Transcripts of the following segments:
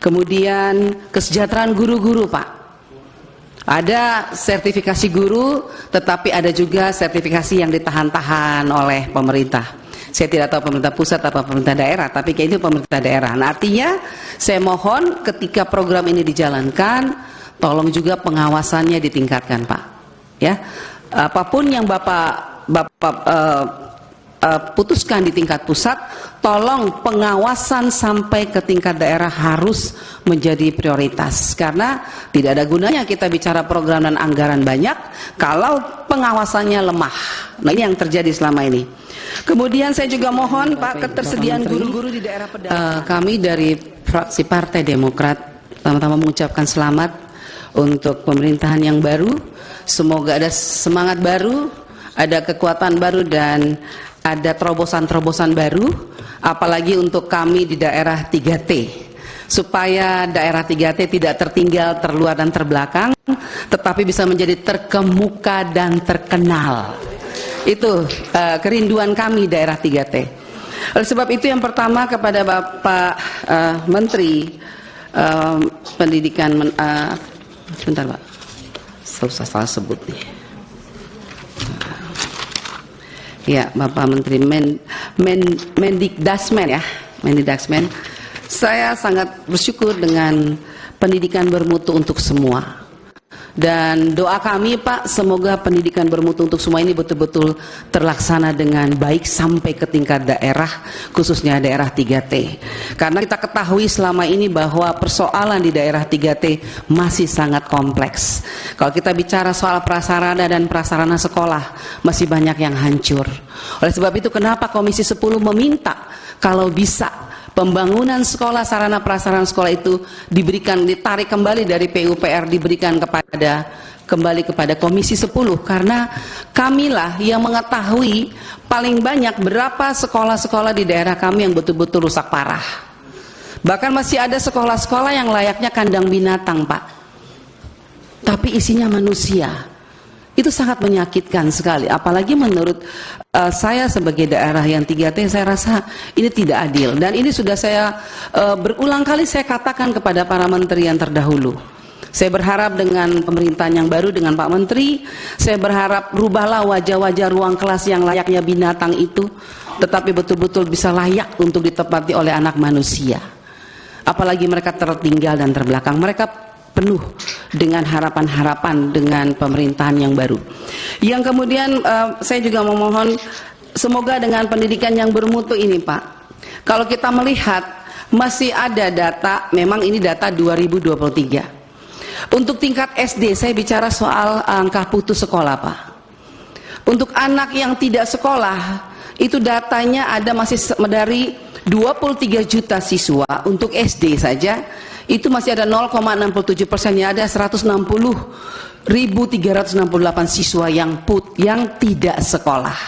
Kemudian kesejahteraan guru-guru, Pak. Ada sertifikasi guru, tetapi ada juga sertifikasi yang ditahan-tahan oleh pemerintah. Saya tidak tahu pemerintah pusat atau pemerintah daerah, tapi kayak itu pemerintah daerah. Nah, artinya saya mohon ketika program ini dijalankan, tolong juga pengawasannya ditingkatkan, Pak. Ya, apapun yang Bapak putuskan di tingkat pusat, tolong pengawasan sampai ke tingkat daerah harus menjadi prioritas, karena tidak ada gunanya kita bicara program dan anggaran banyak kalau pengawasannya lemah. Nah, ini yang terjadi selama ini. Kemudian saya juga mohon Pak, ketersediaan guru-guru di daerah pedalaman. Kami dari fraksi Partai Demokrat pertama-tama mengucapkan selamat untuk pemerintahan yang baru. Semoga ada semangat baru, ada kekuatan baru, dan ada terobosan-terobosan baru, apalagi untuk kami di daerah 3T, supaya daerah 3T tidak tertinggal, terluar dan terbelakang, tetapi bisa menjadi terkemuka dan terkenal. Itu kerinduan kami daerah 3T. Oleh sebab itu yang pertama kepada Bapak Menteri Pendidikan, sebentar Pak, salah sebut nih. Ya, Bapak Menteri Mendikdasmen ya, Mendikdasmen. Saya sangat bersyukur dengan pendidikan bermutu untuk semua. Dan doa kami Pak, semoga pendidikan bermutu untuk semua ini betul-betul terlaksana dengan baik sampai ke tingkat daerah, khususnya daerah 3T. Karena kita ketahui selama ini bahwa persoalan di daerah 3T masih sangat kompleks. Kalau kita bicara soal prasarana dan prasarana sekolah, masih banyak yang hancur. Oleh sebab itu kenapa Komisi 10 meminta kalau bisa pembangunan sekolah, sarana prasarana sekolah itu ditarik kembali dari PUPR, diberikan kembali kepada Komisi 10, karena kamilah yang mengetahui paling banyak berapa sekolah-sekolah di daerah kami yang betul-betul rusak parah. Bahkan masih ada sekolah-sekolah yang layaknya kandang binatang, Pak, tapi isinya manusia. Itu sangat menyakitkan sekali, apalagi menurut saya sebagai daerah yang 3T, saya rasa ini tidak adil. Dan ini sudah saya berulang kali saya katakan kepada para menteri yang terdahulu. Saya berharap dengan pemerintahan yang baru, dengan Pak Menteri, saya berharap rubahlah wajah-wajah ruang kelas yang layaknya binatang itu, tetapi betul-betul bisa layak untuk ditempati oleh anak manusia. Apalagi mereka tertinggal dan terbelakang, mereka penuh dengan harapan-harapan dengan pemerintahan yang baru. Yang kemudian saya juga memohon semoga dengan pendidikan yang bermutu ini Pak, kalau kita melihat masih ada data, memang ini data 2023. Untuk tingkat SD saya bicara soal angka putus sekolah Pak. Untuk anak yang tidak sekolah itu datanya ada masih dari 23 juta siswa untuk SD saja. Itu masih ada 0,67%, ya, ada 160.368 siswa yang tidak sekolah.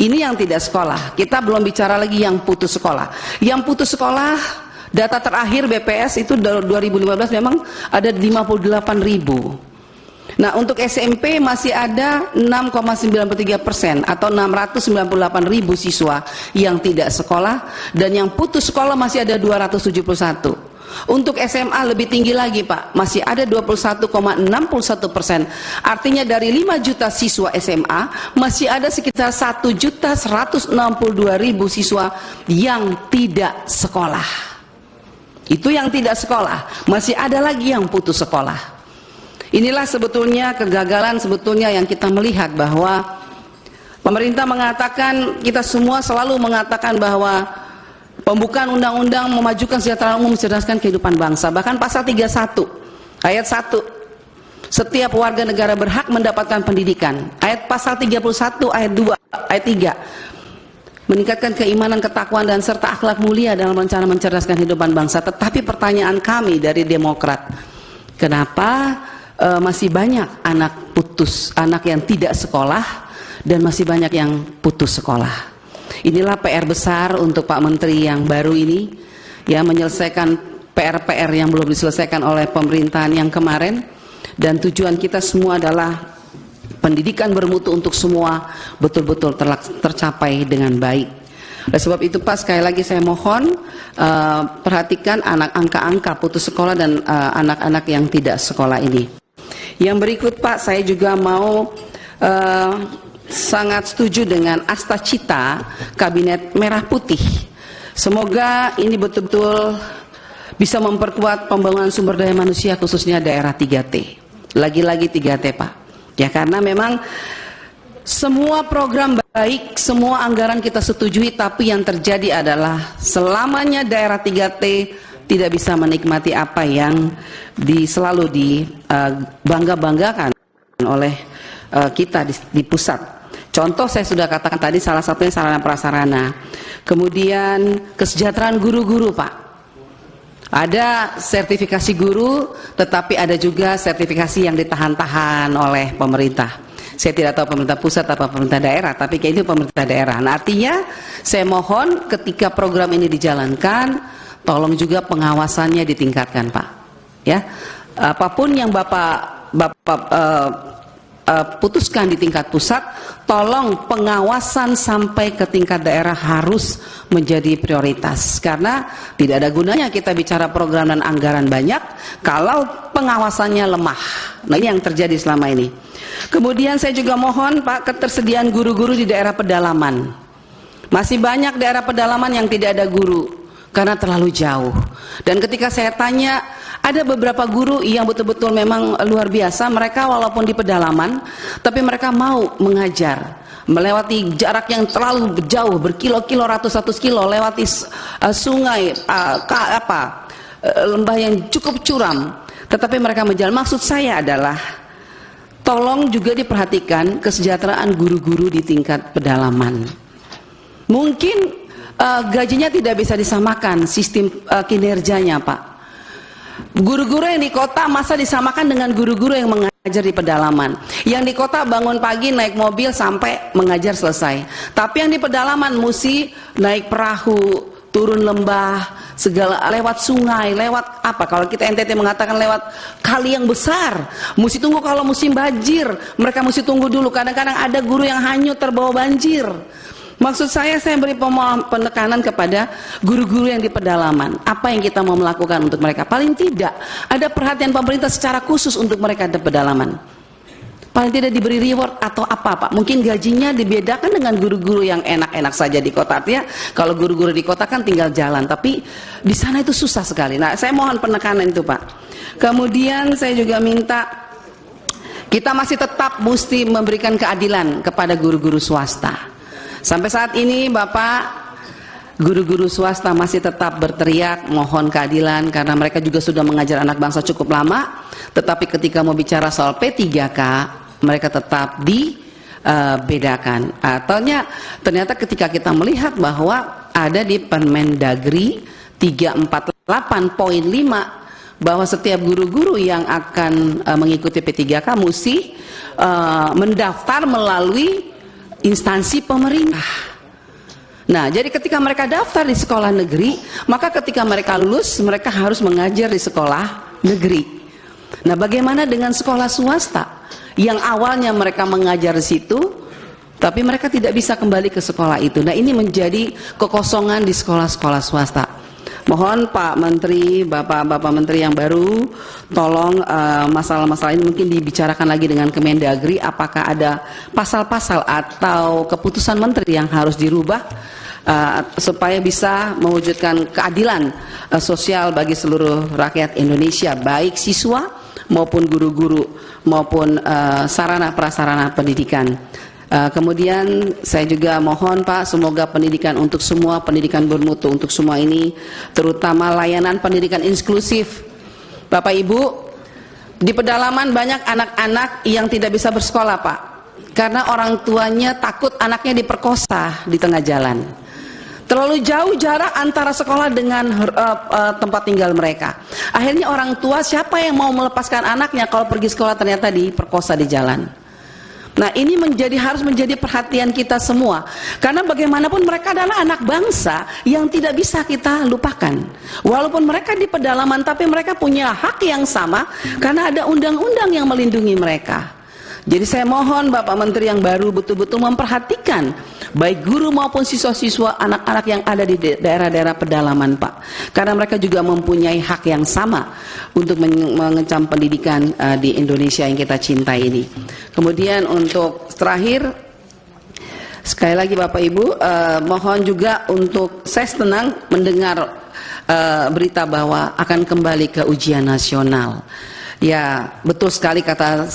Ini yang tidak sekolah. Kita belum bicara lagi yang putus sekolah. Yang putus sekolah, data terakhir BPS itu 2015 memang ada 58.000. Nah, untuk SMP masih ada 6,93% atau 698.000 siswa yang tidak sekolah, dan yang putus sekolah masih ada 271. Untuk SMA lebih tinggi lagi Pak, masih ada 21,61%. Artinya dari 5 juta siswa SMA masih ada sekitar 1.162.000 siswa yang tidak sekolah. Itu yang tidak sekolah, masih ada lagi yang putus sekolah. Inilah sebetulnya kegagalan sebetulnya yang kita melihat, bahwa pemerintah mengatakan, kita semua selalu mengatakan bahwa pembukaan undang-undang memajukan kesejahteraan umum, mencerdaskan kehidupan bangsa. Bahkan pasal 31 ayat 1, setiap warga negara berhak mendapatkan pendidikan. Ayat pasal 31 ayat 2 ayat 3, meningkatkan keimanan, ketakwaan dan serta akhlak mulia dalam rencana mencerdaskan kehidupan bangsa. Tetapi pertanyaan kami dari Demokrat, kenapa masih banyak anak yang tidak sekolah dan masih banyak yang putus sekolah? Inilah PR besar untuk Pak Menteri yang baru ini, ya, menyelesaikan PR-PR yang belum diselesaikan oleh pemerintahan yang kemarin. Dan tujuan kita semua adalah pendidikan bermutu untuk semua betul-betul tercapai dengan baik. Oleh sebab itu Pak, sekali lagi saya mohon perhatikan angka-angka putus sekolah dan anak-anak yang tidak sekolah ini. Yang berikut Pak, saya juga mau sangat setuju dengan asta cita Kabinet Merah Putih. Semoga ini betul-betul bisa memperkuat pembangunan sumber daya manusia khususnya daerah 3T. Lagi-lagi 3T Pak. Ya, karena memang semua program baik, semua anggaran kita setujui, tapi yang terjadi adalah selamanya daerah 3T tidak bisa menikmati apa yang selalu dibangga-banggakan oleh kita di pusat. Contoh saya sudah katakan tadi, salah satunya sarana prasarana. Kemudian kesejahteraan guru-guru Pak. Ada sertifikasi guru, tetapi ada juga sertifikasi yang ditahan-tahan oleh pemerintah. Saya tidak tahu pemerintah pusat atau pemerintah daerah, tapi kayak itu pemerintah daerah. Nah, artinya saya mohon ketika program ini dijalankan, tolong juga pengawasannya ditingkatkan Pak. Ya, apapun yang Bapak putuskan di tingkat pusat, tolong pengawasan sampai ke tingkat daerah harus menjadi prioritas, karena tidak ada gunanya kita bicara program dan anggaran banyak kalau pengawasannya lemah. Nah, ini yang terjadi selama ini. Kemudian saya juga mohon Pak, ketersediaan guru-guru di daerah pedalaman. Masih banyak daerah pedalaman yang tidak ada guru karena terlalu jauh. Dan ketika saya tanya, ada beberapa guru yang betul-betul memang luar biasa, mereka walaupun di pedalaman, tapi mereka mau mengajar, melewati jarak yang terlalu jauh, berkilo-kilo, ratus kilo, lewati sungai, lembah yang cukup curam, tetapi mereka menjalan. Maksud saya adalah, tolong juga diperhatikan kesejahteraan guru-guru di tingkat pedalaman. Mungkin gajinya tidak bisa disamakan sistem kinerjanya Pak. Guru-guru yang di kota masa disamakan dengan guru-guru yang mengajar di pedalaman. Yang di kota bangun pagi naik mobil sampai mengajar selesai. Tapi yang di pedalaman mesti naik perahu, turun lembah, segala lewat sungai, lewat apa? Kalau kita NTT mengatakan lewat kali yang besar. Mesti tunggu kalau musim banjir, mereka mesti tunggu dulu. Kadang-kadang ada guru yang hanyut terbawa banjir. Maksud saya beri penekanan kepada guru-guru yang di pedalaman. Apa yang kita mau melakukan untuk mereka? Paling tidak ada perhatian pemerintah secara khusus untuk mereka di pedalaman. Paling tidak diberi reward atau apa Pak. Mungkin gajinya dibedakan dengan guru-guru yang enak-enak saja di kota. Artinya kalau guru-guru di kota kan tinggal jalan, tapi di sana itu susah sekali. Nah, saya mohon penekanan itu Pak. Kemudian saya juga minta kita masih tetap mesti memberikan keadilan kepada guru-guru swasta. Sampai saat ini Bapak, guru-guru swasta masih tetap berteriak mohon keadilan karena mereka juga sudah mengajar anak bangsa cukup lama, tetapi ketika mau bicara soal P3K mereka tetap dibedakan. Ternyata ketika kita melihat bahwa ada di Permendagri 348.5 bahwa setiap guru-guru yang akan mengikuti P3K mesti mendaftar melalui instansi pemerintah. Nah, jadi ketika mereka daftar di sekolah negeri, maka ketika mereka lulus, mereka harus mengajar di sekolah negeri. Nah, bagaimana dengan sekolah swasta yang awalnya mereka mengajar di situ, tapi mereka tidak bisa kembali ke sekolah itu? Nah, ini menjadi kekosongan di sekolah-sekolah swasta. Mohon Pak Menteri, Bapak Menteri yang baru, tolong masalah-masalah ini mungkin dibicarakan lagi dengan Kemendagri, apakah ada pasal-pasal atau keputusan Menteri yang harus dirubah supaya bisa mewujudkan keadilan sosial bagi seluruh rakyat Indonesia, baik siswa maupun guru-guru maupun sarana prasarana pendidikan. Kemudian saya juga mohon Pak, semoga pendidikan untuk semua, pendidikan bermutu untuk semua ini, terutama layanan pendidikan inklusif. Bapak Ibu, di pedalaman banyak anak-anak yang tidak bisa bersekolah Pak, karena orang tuanya takut anaknya diperkosa di tengah jalan. Terlalu jauh jarak antara sekolah dengan tempat tinggal mereka. Akhirnya orang tua, siapa yang mau melepaskan anaknya kalau pergi sekolah ternyata diperkosa di jalan. Nah, ini harus menjadi perhatian kita semua, karena bagaimanapun mereka adalah anak bangsa yang tidak bisa kita lupakan. Walaupun mereka di pedalaman, tapi mereka punya hak yang sama karena ada undang-undang yang melindungi mereka. Jadi saya mohon Bapak Menteri yang baru betul-betul memperhatikan baik guru maupun siswa-siswa, anak-anak yang ada di daerah-daerah pedalaman, Pak. Karena mereka juga mempunyai hak yang sama untuk mengecam pendidikan di Indonesia yang kita cintai ini. Kemudian untuk terakhir, sekali lagi Bapak Ibu, mohon juga untuk saya senang mendengar berita bahwa akan kembali ke ujian nasional. Ya, betul sekali kata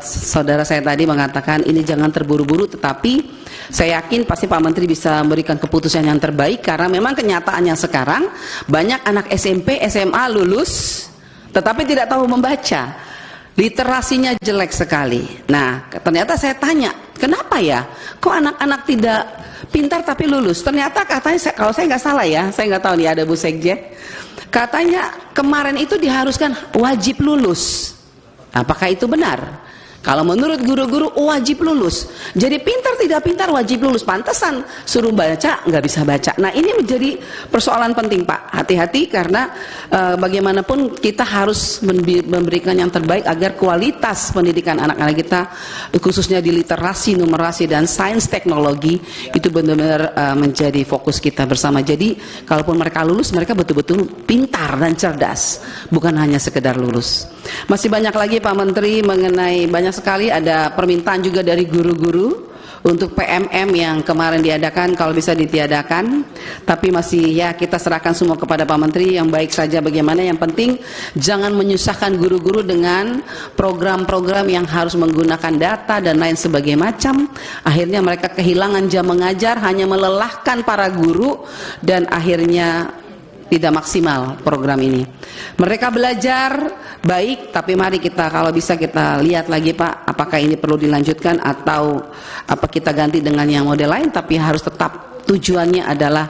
saudara saya tadi mengatakan ini jangan terburu-buru, tetapi saya yakin pasti Pak Menteri bisa memberikan keputusan yang terbaik, karena memang kenyataannya sekarang banyak anak SMP, SMA lulus tetapi tidak tahu membaca. Literasinya jelek sekali. Nah, ternyata saya tanya, kenapa ya? Kok anak-anak tidak pintar tapi lulus? Ternyata katanya, kalau saya nggak salah ya, saya nggak tahu nih, ada Bu Sekjen, katanya kemarin itu diharuskan wajib lulus. Apakah itu benar? Kalau menurut guru-guru wajib lulus. Jadi pintar tidak pintar wajib lulus. Pantesan suruh baca nggak bisa baca. Nah, ini menjadi persoalan penting, Pak. Hati-hati, karena bagaimanapun kita harus memberikan yang terbaik agar kualitas pendidikan anak-anak kita, khususnya di literasi, numerasi, dan sains teknologi, itu benar-benar menjadi fokus kita bersama. Jadi kalaupun mereka lulus, mereka betul-betul pintar dan cerdas, bukan hanya sekedar lulus. Masih banyak lagi Pak Menteri mengenai, banyak sekali ada permintaan juga dari guru-guru untuk PMM yang kemarin diadakan, kalau bisa ditiadakan, tapi masih ya kita serahkan semua kepada Pak Menteri yang baik saja bagaimana. Yang penting jangan menyusahkan guru-guru dengan program-program yang harus menggunakan data dan lain sebagainya macam. Akhirnya mereka kehilangan jam mengajar, hanya melelahkan para guru, dan akhirnya tidak maksimal program ini. Mereka belajar baik, tapi mari kita, kalau bisa kita lihat lagi Pak, apakah ini perlu dilanjutkan atau apa kita ganti dengan yang model lain, tapi harus tetap tujuannya adalah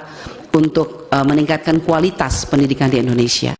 untuk meningkatkan kualitas pendidikan di Indonesia.